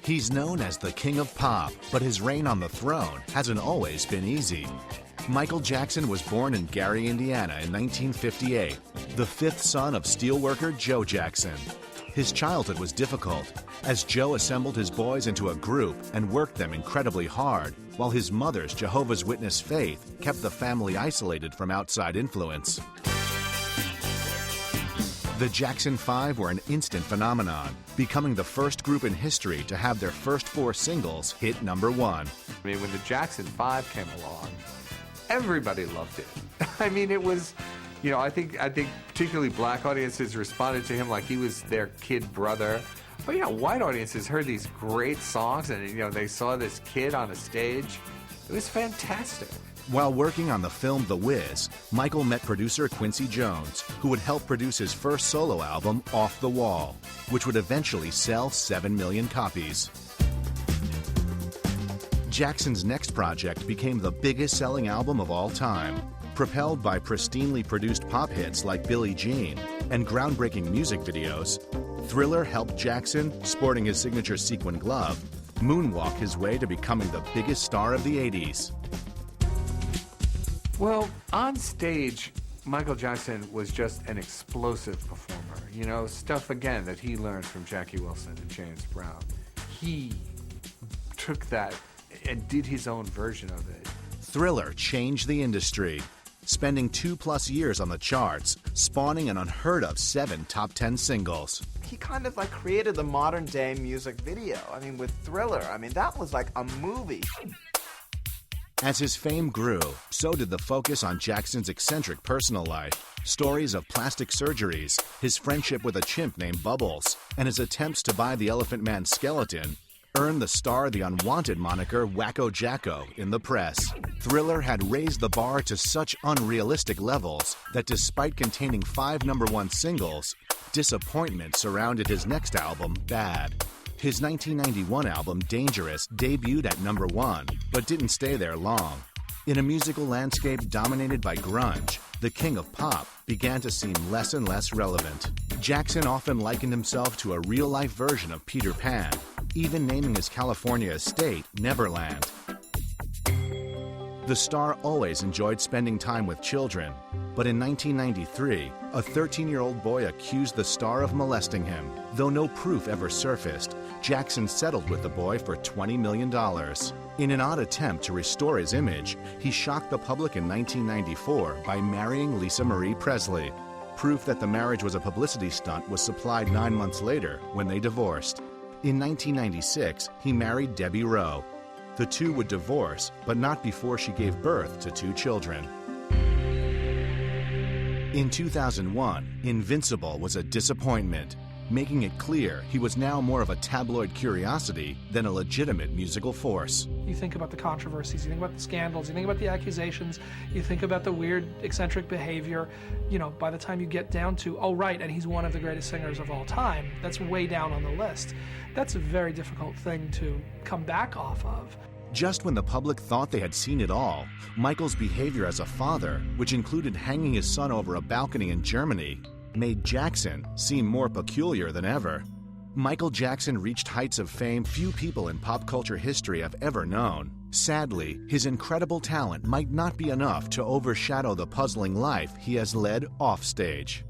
He's known as the King of Pop, but his reign on the throne hasn't always been easy. Michael Jackson was born in Gary, Indiana in 1958, the fifth son of steelworker Joe Jackson. His childhood was difficult, as Joe assembled his boys into a group and worked them incredibly hard, while his mother's Jehovah's Witness faith kept the family isolated from outside influence. The Jackson 5 were an instant phenomenon, becoming the first group in history to have their first 4 singles hit #1. I mean, when the Jackson 5 came along, everybody loved it. I mean, it was, you know, I think particularly black audiences responded to him like he was their kid brother. But, you know, white audiences heard these great songs and, you know, they saw this kid on a stage. It was fantastic. While working on the film The Wiz, Michael met producer Quincy Jones, who would help produce his first solo album, Off the Wall, which would eventually sell 7 million copies. Jackson's next project became the biggest selling album of all time. Propelled by pristinely produced pop hits like Billie Jean and groundbreaking music videos, Thriller helped Jackson, sporting his signature sequin glove, moonwalk his way to becoming the biggest star of the 80s. Well, on stage, Michael Jackson was just an explosive performer. You know, stuff, again, that he learned from Jackie Wilson and James Brown. He took that and did his own version of it. Thriller changed the industry, spending 2+ years on the charts, spawning an unheard of 7 top 10 singles. He kind of like created the modern day music video. I mean, with Thriller, I mean, that was like a movie. As his fame grew, so did the focus on Jackson's eccentric personal life. Stories of plastic surgeries, his friendship with a chimp named Bubbles, and his attempts to buy the Elephant Man's skeleton earned the star the unwanted moniker Wacko Jacko in the press. Thriller had raised the bar to such unrealistic levels that despite containing 5 #1 singles, disappointment surrounded his next album, Bad. His 1991 album, Dangerous, debuted at #1, but didn't stay there long. In a musical landscape dominated by grunge, the King of Pop began to seem less and less relevant. Jackson often likened himself to a real-life version of Peter Pan, even naming his California estate Neverland. The star always enjoyed spending time with children, but in 1993, a 13-year-old boy accused the star of molesting him. Though no proof ever surfaced, Jackson settled with the boy for $20 million. In an odd attempt to restore his image, he shocked the public in 1994 by marrying Lisa Marie Presley. Proof that the marriage was a publicity stunt was supplied 9 months later when they divorced. In 1996, he married Debbie Rowe. The two would divorce, but not before she gave birth to 2 children. In 2001, Invincible was a disappointment, making it clear he was now more of a tabloid curiosity than a legitimate musical force. You think about the controversies, you think about the scandals, you think about the accusations, you think about the weird, eccentric behavior. You know, by the time you get down to, oh right, and he's one of the greatest singers of all time, that's way down on the list. That's a very difficult thing to come back off of. Just when the public thought they had seen it all, Michael's behavior as a father, which included hanging his son over a balcony in Germany, made Jackson seem more peculiar than ever. Michael Jackson reached heights of fame few people in pop culture history have ever known. Sadly, his incredible talent might not be enough to overshadow the puzzling life he has led offstage.